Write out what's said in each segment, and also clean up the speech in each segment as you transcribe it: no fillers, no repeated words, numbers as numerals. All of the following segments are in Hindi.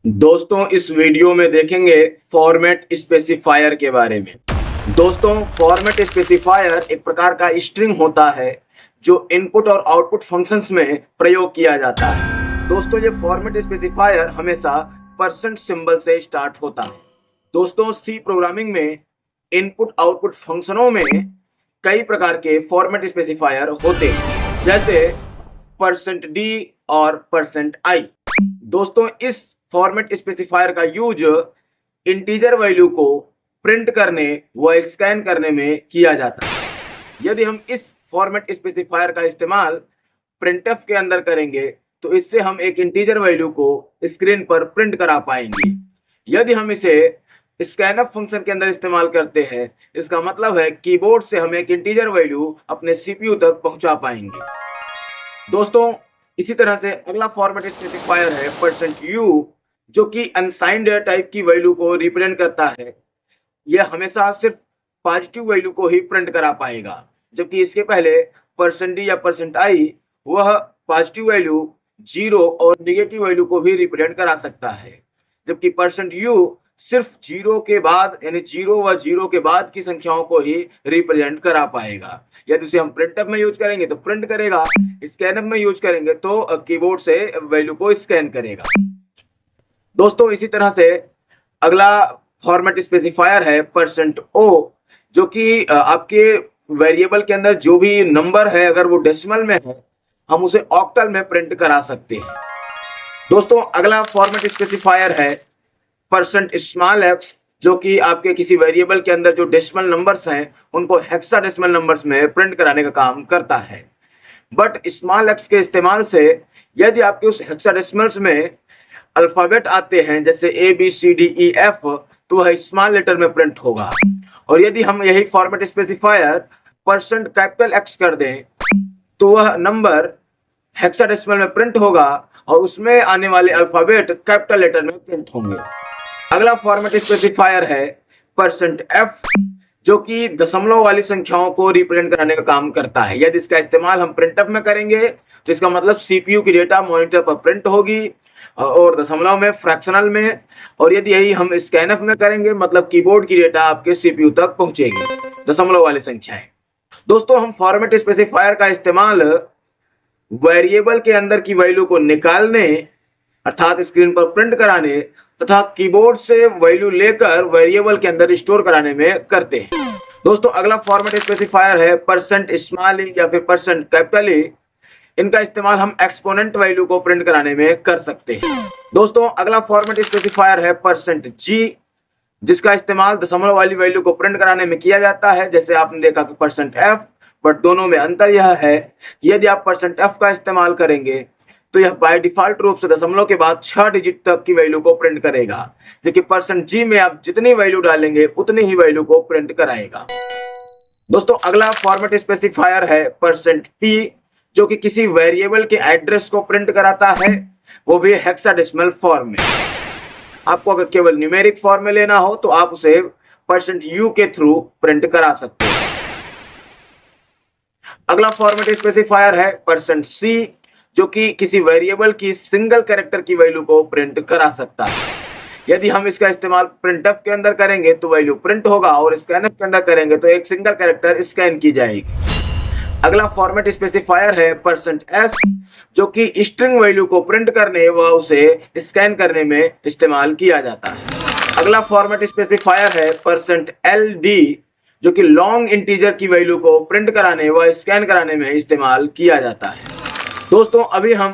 दोस्तों इस वीडियो में देखेंगे फॉर्मेट स्पेसिफायर के बारे में। दोस्तों फॉर्मेट स्पेसिफायर एक प्रकार का स्ट्रिंग होता है जो इनपुट और आउटपुट फंक्शंस में प्रयोग किया जाता है। दोस्तों ये फॉर्मेट स्पेसिफायर हमेशा परसेंट सिंबल से स्टार्ट होता है। दोस्तों सी प्रोग्रामिंग में इनपुट आउटपुट फंक्शनों में कई प्रकार के फॉर्मेट स्पेसिफायर होते हैं, जैसे %d और %i। दोस्तों इस फॉर्मेट स्पेसिफायर का यूज इंटीजर वैल्यू को प्रिंट करने व स्कैन करने में किया जाता है। यदि हम इस फॉर्मेट स्पेसिफायर का इस्तेमाल प्रिंटफ के अंदर करेंगे तो इससे हम एक इंटीजर वैल्यू को स्क्रीन पर प्रिंट करा पाएंगे। यदि हम इसे स्कैनअप फंक्शन के अंदर इस्तेमाल करते हैं, इसका मतलब है कीबोर्ड से हम एक इंटीजर वैल्यू अपने सीपीयू तक पहुंचा पाएंगे। दोस्तों इसी तरह से अगला फॉर्मेट स्पेसिफायर है %u, जो कि अनसाइंड टाइप की वैल्यू को रिप्रेजेंट करता है। यह हमेशा सिर्फ पॉजिटिव वैल्यू को ही प्रिंट करा पाएगा, जबकि इसके पहले %d या %i वह पॉजिटिव वैल्यू, जीरो और नेगेटिव वैल्यू को भी रिप्रेजेंट करा सकता है, जबकि %u सिर्फ जीरो के बाद यानी जीरो व जीरो के बाद की संख्याओं को ही रिप्रेजेंट करा पाएगा। यदि उसे हम प्रिंटअप में यूज करेंगे तो प्रिंट करेगा, स्कैनअप में यूज करेंगे तो कीबोर्ड से वैल्यू को स्कैन करेगा। दोस्तों इसी तरह से अगला फॉर्मेट स्पेसिफायर है %o, जो कि आपके वेरिएबल के अंदर जो भी नंबर है अगर वो डेसिमल में है हम उसे ऑक्टल में प्रिंट करा सकते हैं। दोस्तों अगला फॉर्मेट स्पेसिफायर है %x, जो कि आपके किसी वेरिएबल के अंदर जो डेसिमल नंबर्स हैं उनको हेक्साडेसिमल नंबर्स में प्रिंट कराने का काम करता है। बट x के इस्तेमाल से यदि आपके उस हेक्साडेसिमल्स में अल्फाबेट आते हैं जैसे ABCDEF, तो वह स्मॉल लेटर में प्रिंट होगा। और यदि हम यही फॉर्मेट स्पेसिफायर %X कर दें तो वह नंबर हेक्साडेसिमल में प्रिंट होगा और उसमें आने वाले अल्फाबेट कैपिटल लेटर में प्रिंट होंगे। अगला फॉर्मेट स्पेसिफायर है %F, जो कि दशमलव वाली संख्याओं को रिप्रेजेंट कराने का काम करता है। यदि इसका इस्तेमाल हम प्रिंटअप में करेंगे तो इसका मतलब सीपीयू की डेटा मॉनिटर पर प्रिंट होगी और दशमलव में, फ्रैक्शनल में, और यदि यही हम स्कैनअप में करेंगे मतलब कीबोर्ड की डेटा आपके सीपीयू तक पहुंचेगी, दशमलव वाली संख्याएं। दोस्तों हम फॉर्मेट स्पेसिफायर का इस्तेमाल वेरिएबल के अंदर की वैल्यू को निकालने अर्थात स्क्रीन पर प्रिंट कराने तथा कीबोर्ड से वैल्यू लेकर वेरिएबल के अंदर स्टोर कराने में करते हैं। दोस्तों अगला फॉर्मेट स्पेसिफायर है %e या फिर %E। इनका इस्तेमाल हम एक्सपोनेंट वैल्यू को प्रिंट कराने में कर सकते हैं। दोस्तों अगला फॉर्मेट स्पेसिफायर है %g, जिसका इस्तेमाल दशमलव वाली वैल्यू को प्रिंट कराने में किया जाता है, जैसे आपने देखा कि %f, बट दोनों में अंतर यह है कि यदि आप %f का इस्तेमाल करेंगे तो यह बाय डिफॉल्ट रूप से दशमलव के बाद 6 डिजिट तक की वैल्यू को प्रिंट करेगा, जबकि %g में आप जितनी वैल्यू डालेंगे उतनी ही वैल्यू को प्रिंट कराएगा। दोस्तों अगला फॉर्मेट स्पेसिफायर है %p, जो कि किसी वेरिएबल के एड्रेस को प्रिंट कराता है, वो भी हेक्साडेसिमल फॉर्म में। आपको अगर केवल न्यूमेरिक फॉर्म में लेना हो तो आप उसे %u के थ्रू प्रिंट करा सकते हैं। अगला फॉर्मेट स्पेसिफायर है %c, जो कि किसी वेरिएबल की सिंगल कैरेक्टर की वैल्यू को प्रिंट करा सकता है। यदि हम इसका इस्तेमाल प्रिंटफ के अंदर करेंगे तो वैल्यू प्रिंट होगा और स्कैनअप के अंदर करेंगे तो एक सिंगल कैरेक्टर स्कैन की जाएगी। अगला फॉर्मेट स्पेसिफायर है %s, जो कि स्ट्रिंग वैल्यू को प्रिंट करने व उसे स्कैन करने में इस्तेमाल किया जाता है। अगला फॉर्मेट स्पेसिफायर है %ld, जो कि लॉन्ग इंटीजर की वैल्यू को प्रिंट कराने व स्कैन कराने में इस्तेमाल किया जाता है। दोस्तों अभी हम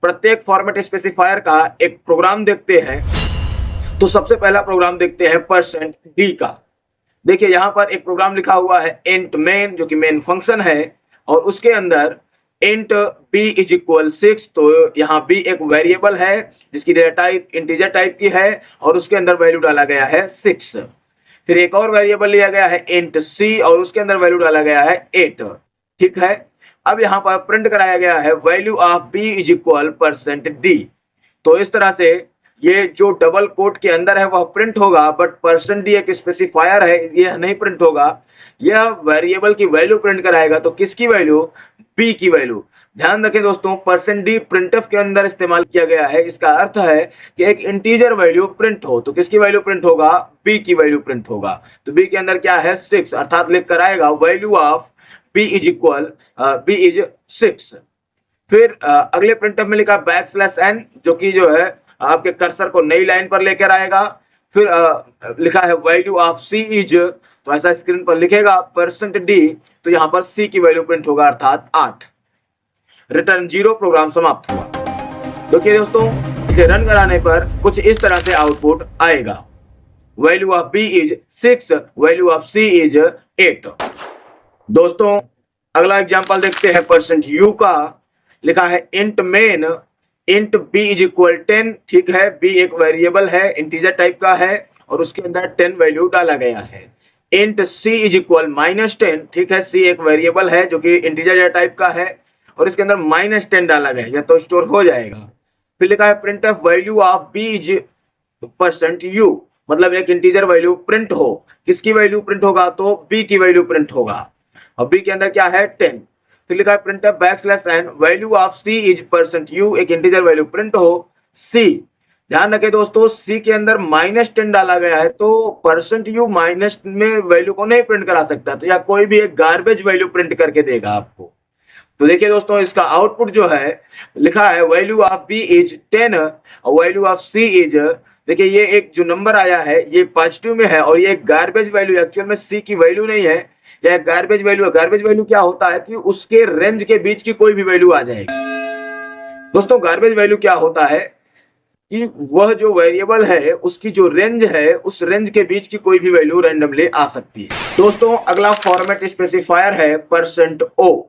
प्रत्येक फॉर्मेट स्पेसिफायर का एक प्रोग्राम देखते हैं। तो सबसे पहला प्रोग्राम देखते हैं %d का। देखिए यहाँ पर एक प्रोग्राम लिखा हुआ है int main, जो कि मेन फंक्शन है, और उसके अंदर int b = 6। तो यहाँ b एक वेरिएबल है जिसकी डेटा टाइप इंटीजर टाइप की है और उसके अंदर वैल्यू डाला गया है 6। फिर एक और वेरिएबल लिया गया है int c और उसके अंदर वैल्यू डाला गया है 8। ठीक है, अब यहाँ पर प्रिंट कराया गया है वैल्यू ऑफ b = %d। तो इस तरह से ये जो डबल कोट के अंदर है वह प्रिंट होगा, बट %d एक स्पेसिफायर है, यह नहीं प्रिंट होगा। यह वेरिएबल की वैल्यू प्रिंट कराएगा, तो किसकी वैल्यू? b की वैल्यू। ध्यान रखें दोस्तों, %d प्रिंटफ के अंदर इस्तेमाल किया गया है। इसका अर्थ है कि एक इंटीजर वैल्यू प्रिंट हो तो किसकी वैल्यू प्रिंट होगा, b की वैल्यू प्रिंट होगा। तो b के अंदर क्या है, 6, अर्थात लिख कर आएगा value of b is equal b is 6। फिर अगले प्रिंटफ में लिखा \n, जो कि जो है आपके कर्सर को नई लाइन पर लेकर आएगा। फिर लिखा है वैल्यू ऑफ c इज, तो ऐसा स्क्रीन पर लिखेगा %d, तो यहाँ पर c की वैल्यू प्रिंट होगा अर्थात 8। रिटर्न 0, प्रोग्राम समाप्त हुआ। देखिए दोस्तों, इसे रन कराने पर कुछ इस तरह से आउटपुट आएगा, value of b is 6, value of c is 8। दोस्तों अगला एग्जांपल देखते हैं %u का। लिखा है int main int b is equal 10। ठीक है, b एक वेरिएबल है, इंटीजर टाइप का है और उसके अंदर 10 वैल्यू डाला गया है। Int c is equal -10। ठीक है, c एक वेरिएबल है जो कि इंटीजर टाइप का है और इसके अंदर -10 डाला गया है, या तो स्टोर हो जाएगा। फिर लिखा है printf value of b is %u, मतलब एक इंटीजर वैल्यू प्रिंट हो, किसकी वैल्यू प्रिंट होगा, तो b की वैल्यू प्रिंट होगा और b के अंदर क्या है 10। फिर लिखा है printf \n value of c is %u, एक इंटीजर वैल्यू प्रिंट हो c। ध्यान रखें दोस्तों, c के अंदर -10 डाला गया है तो %u माइनस में वैल्यू को नहीं प्रिंट करा सकता, तो या कोई भी एक गार्बेज वैल्यू प्रिंट करके देगा आपको। तो देखिए दोस्तों, इसका आउटपुट जो है लिखा है वैल्यू ऑफ b इज 10 और वैल्यू ऑफ c इज, देखिए ये एक जो नंबर आया है ये पॉजिटिव में है और ये गार्बेज वैल्यू, एक्चुअल में c की वैल्यू नहीं है, यह गार्बेज वैल्यू है। गार्बेज वैल्यू क्या होता है कि उसके रेंज के बीच की कोई भी वैल्यू आ जाएगी। दोस्तों गार्बेज वैल्यू क्या होता है कि वह जो वेरिएबल है उसकी जो रेंज है उस रेंज के बीच की कोई भी वैल्यू रैंडमली आ सकती है। दोस्तों अगला फॉर्मेट स्पेसिफायर है %o,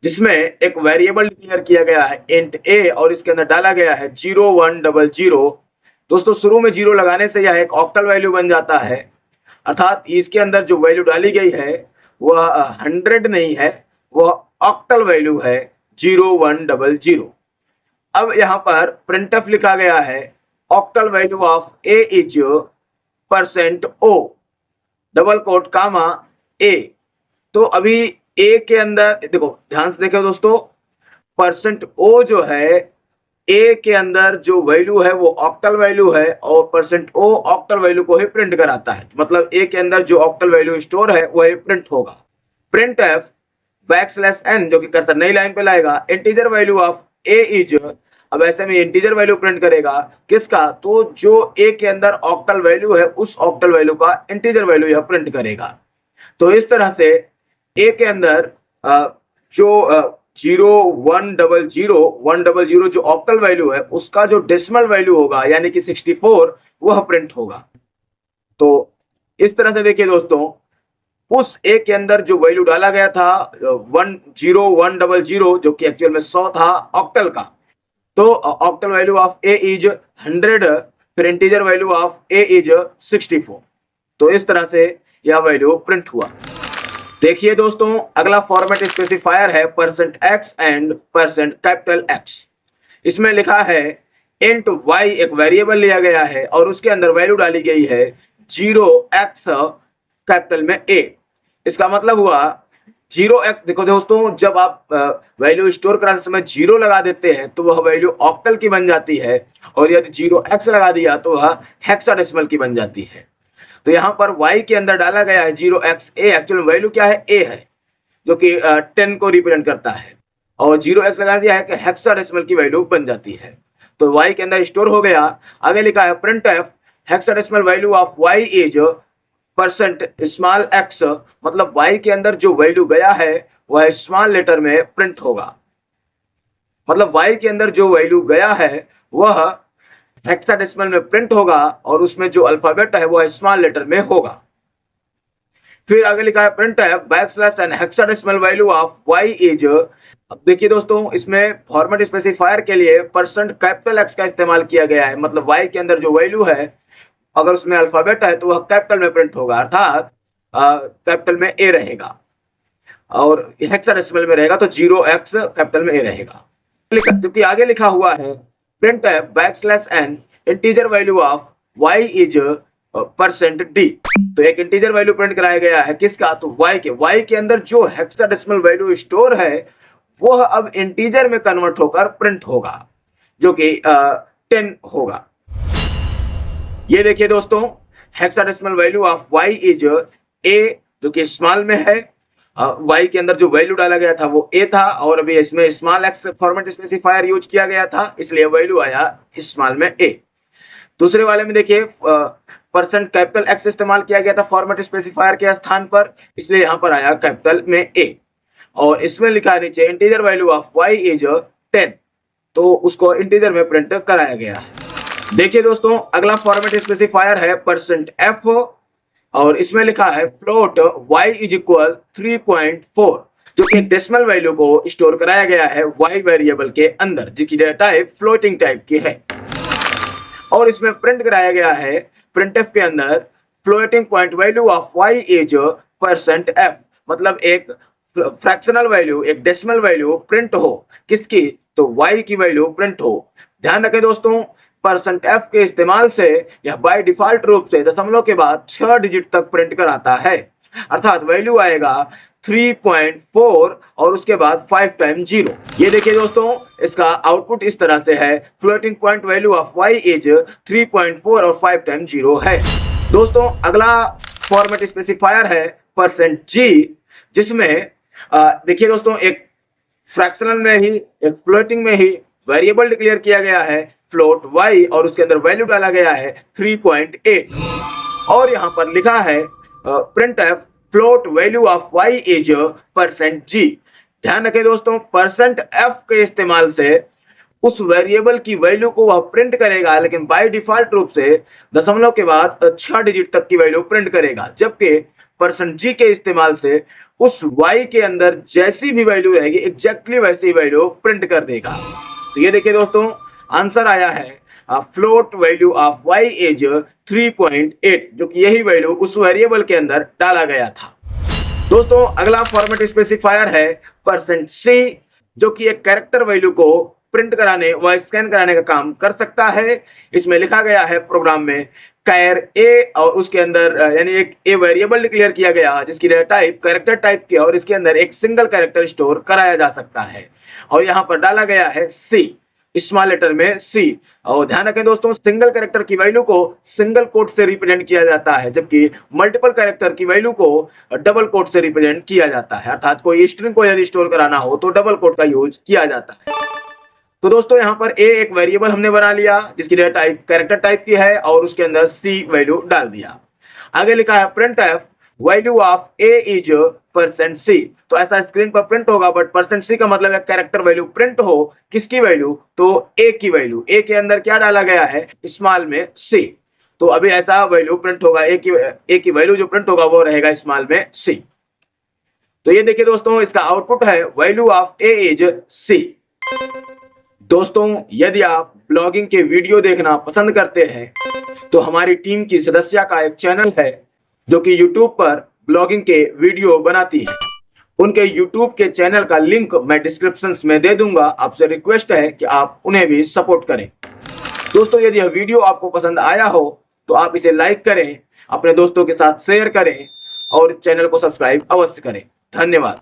जिसमें एक वेरिएबल डिक्लेयर किया गया है इंट a और इसके अंदर डाला गया है 0100। दोस्तों शुरू में 0 लगाने से यह एक ऑक्टल वैल्यू बन जाता है, अर्थात इसके अंदर जो वैल्यू डाली गई है वह 100 नहीं है, वह ऑक्टल वैल्यू है 0100। अब यहाँ पर प्रिंटफ लिखा गया है octal value of a is %o double quote comma a। तो अभी a के अंदर देखो, ध्यान से देखो दोस्तों, %o जो है a के अंदर जो वैल्यू है वो ऑक्टल वैल्यू है और %o ऑक्टल वैल्यू को ही प्रिंट कराता है, मतलब a के अंदर जो ऑक्टल वैल्यू स्टोर है वह प्रिंट होगा। प्रिंटफ \n, जो कि कर्सर नई लाइन पे लाएगा integer value of a is, अब ऐसे में इंटीजर वैल्यू प्रिंट करेगा किसका, तो जो a के अंदर ऑक्टल वैल्यू है उस ऑक्टल वैल्यू का इंटीजर वैल्यू यह प्रिंट करेगा। तो इस तरह से a के अंदर जो 100 जो ऑक्टल वैल्यू है उसका जो डेसिमल वैल्यू होगा यानी कि 64 वह प्रिंट होगा। तो इस तरह से देखिए दोस्तों, उस a के अंदर जो वैल्यू डाला गया था 10100 जो कि एक्चुअल में 100 था ऑक्टल का, तो octal value of a is 100, फिर integer value of a is 64। तो इस तरह से यह वैल्यू प्रिंट हुआ। देखिए दोस्तों अगला फॉर्मेट स्पेसिफायर है %x एंड %X। इसमें लिखा है इंट y, एक वेरिएबल लिया गया है और उसके अंदर वैल्यू डाली गई है 0x कैपिटल में A। इसका मतलब हुआ 0x, देखो दोस्तों जब आप वैल्यू स्टोर कराते समय 0 लगा देते हैं तो वह वैल्यू ऑक्टल की बन जाती है और यदि 0x लगा दिया तो वह हेक्साडेसिमल की बन जाती है। तो यहाँ पर y के अंदर डाला गया है 0xa, एक्चुअल वैल्यू क्या है a है जो कि 10 को रिप्रेजेंट करता है और 0x लगा दिया है कि हेक्साडेसिमल की वैल्यू बन जाती है। तो y के अंदर स्टोर हो गया। आगे लिखा है printf hexadecimal value of y is %x, मतलब y के अंदर जो वैल्यू गया है वह स्मॉल लेटर में प्रिंट होगा, मतलब y के अंदर जो वैल्यू गया है वह हेक्साडेसिमल में प्रिंट होगा और उसमें जो अल्फाबेट है वह स्मॉल लेटर में होगा। फिर आगे लिखा है printf \n hexadecimal value of y is, अब देखिए दोस्तों इसमें फॉर्मेट स्पेसिफायर के लिए %X का इस्तेमाल किया गया है, मतलब y के अंदर जो वैल्यू है अगर उसमें अल्फाबेट है तो वह कैपिटल में प्रिंट होगा, अर्थात कैपिटल में a रहेगा और हेक्साडेसिमल में रहेगा तो 0x कैपिटल में a रहेगा। क्योंकि आगे लिखा हुआ है printf \n integer value of y is %d, तो एक इंटीजर वैल्यू प्रिंट कराया गया है किसका, तो y के अंदर जो हेक्साडेसिमल वैल्यू स्टोर है वह अब इंटीजर में कन्वर्ट होकर प्रिंट होगा, जो कि 10 होगा। ये देखिए दोस्तों, hexadecimal value of y is a, जो कि स्मॉल में है। y के अंदर जो वैल्यू डाला गया था वो a था, और अभी इसमें small x format specifier use किया गया था, इसलिए वैल्यू आया स्मॉल में a। दूसरे वाले में देखिए परसेंट कैपिटल X इस्तेमाल किया गया था फॉर्मेट स्पेसिफायर के स्थान पर, इसलिए यहाँ पर आया कैपिटल में A। और इसमें लिखा नीचे integer value of y is 10, तो उसको इंटीजर में प्रिंट कराया गया है। देखिए दोस्तों, अगला फॉर्मेट स्पेसिफायर है %f, और इसमें लिखा है फ्लोट y इज इक्वल 3.4, जो कि डेसिमल वैल्यू को स्टोर कराया गया है y वेरिएबल के अंदर, जिसकी डेटा टाइप फ्लोटिंग टाइप की है। और इसमें प्रिंट कराया गया है प्रिंटफ के अंदर floating point value of y is %f, मतलब एक फ्रैक्शनल वैल्यू, एक डेसिमल वैल्यू प्रिंट हो, किसकी, तो y की वैल्यू प्रिंट हो। ध्यान रखें दोस्तों, %f के इस्तेमाल से यह बाय डिफॉल्ट रूप से दशमलव के बाद 6 डिजिट तक प्रिंट कराता है, अर्थात वैल्यू आएगा 3.4 और उसके बाद 5 टाइम 0। ये देखिए दोस्तों, इसका आउटपुट इस तरह से है, floating point value of y is 3.4 और 5 टाइम 0 है। दोस्तों, अगला फॉर्मेट स्पेसिफायर है %g, जिसमें देखिए दोस्तों, एक फ्रैक्शनल में ही, एक फ्लोटिंग में ही वेरिएबल डिक्लेयर किया गया है फ्लोट y, और उसके अंदर वैल्यू डाला गया है 3.8, और यहाँ पर लिखा है printf float value of y is %g। ध्यान रखें दोस्तों, %f के इस्तेमाल से उस वेरिएबल की वैल्यू को वह प्रिंट करेगा, लेकिन बाय डिफॉल्ट रूप से दशमलव के बाद 6 डिजिट तक की वैल्यू प्रिंट करेगा, जबकि %g के इस्तेमाल से उस y के अंदर जैसी भी वैल्यू रहेगी एग्जैक्टली वैसी वैल्यू प्रिंट कर देगा। तो ये देखिए दोस्तों, आंसर आया है float value of y is 3.8, जो कि यही वैल्यू उस वेरिएबल के अंदर डाला गया था। दोस्तों, अगला फॉर्मेट स्पेसिफायर है %c, जो कि एक कैरेक्टर वैल्यू को प्रिंट कराने व स्कैन कराने का काम कर सकता है। इसमें लिखा गया है प्रोग्राम में कैर a, और उसके अंदर यानी एक a वेरिएबल डिक्लेयर किया गया जिसकी डेटा टाइप कैरेक्टर टाइप की है, और इसके अंदर एक सिंगल कैरेक्टर स्टोर कराया जा सकता है, और यहाँ पर डाला गया है c, स्मॉल लेटर में c। और ध्यान रखें दोस्तों, सिंगल कैरेक्टर की वैल्यू को सिंगल कोट से रिप्रेजेंट किया जाता है, जबकि मल्टीपल कैरेक्टर की वैल्यू को डबल कोट से रिप्रेजेंट किया जाता है, अर्थात कोई स्ट्रिंग को यदि स्टोर कराना हो तो डबल कोट का यूज किया जाता है। तो दोस्तों, यहाँ पर a एक वेरिएबल हमने बना लिया जिसकी डेटा टाइप कैरेक्टर टाइप की है, और उसके अंदर c वैल्यू डाल दिया। आगे लिखा है printf value of a is %c, तो ऐसा स्क्रीन पर प्रिंट होगा, बट %c का मतलब है कैरेक्टर वैल्यू प्रिंट हो, किसकी वैल्यू, तो a की वैल्यू। a के अंदर क्या डाला गया है, स्मॉल में c, तो अभी ऐसा वैल्यू प्रिंट होगा, a की वैल्यू जो प्रिंट होगा वो रहेगा स्मॉल में c। तो ये देखिए दोस्तों, इसका आउटपुट है value of a is c। दोस्तों, यदि आप ब्लॉगिंग के वीडियो देखना पसंद करते हैं तो हमारी टीम की सदस्य का एक चैनल है जो कि YouTube पर ब्लॉगिंग के वीडियो बनाती है। उनके YouTube के चैनल का लिंक मैं डिस्क्रिप्शन में दे दूंगा। आपसे रिक्वेस्ट है कि आप उन्हें भी सपोर्ट करें। दोस्तों, यदि यह वीडियो आपको पसंद आया हो तो आप इसे लाइक करें, अपने दोस्तों के साथ शेयर करें और चैनल को सब्सक्राइब अवश्य करें। धन्यवाद।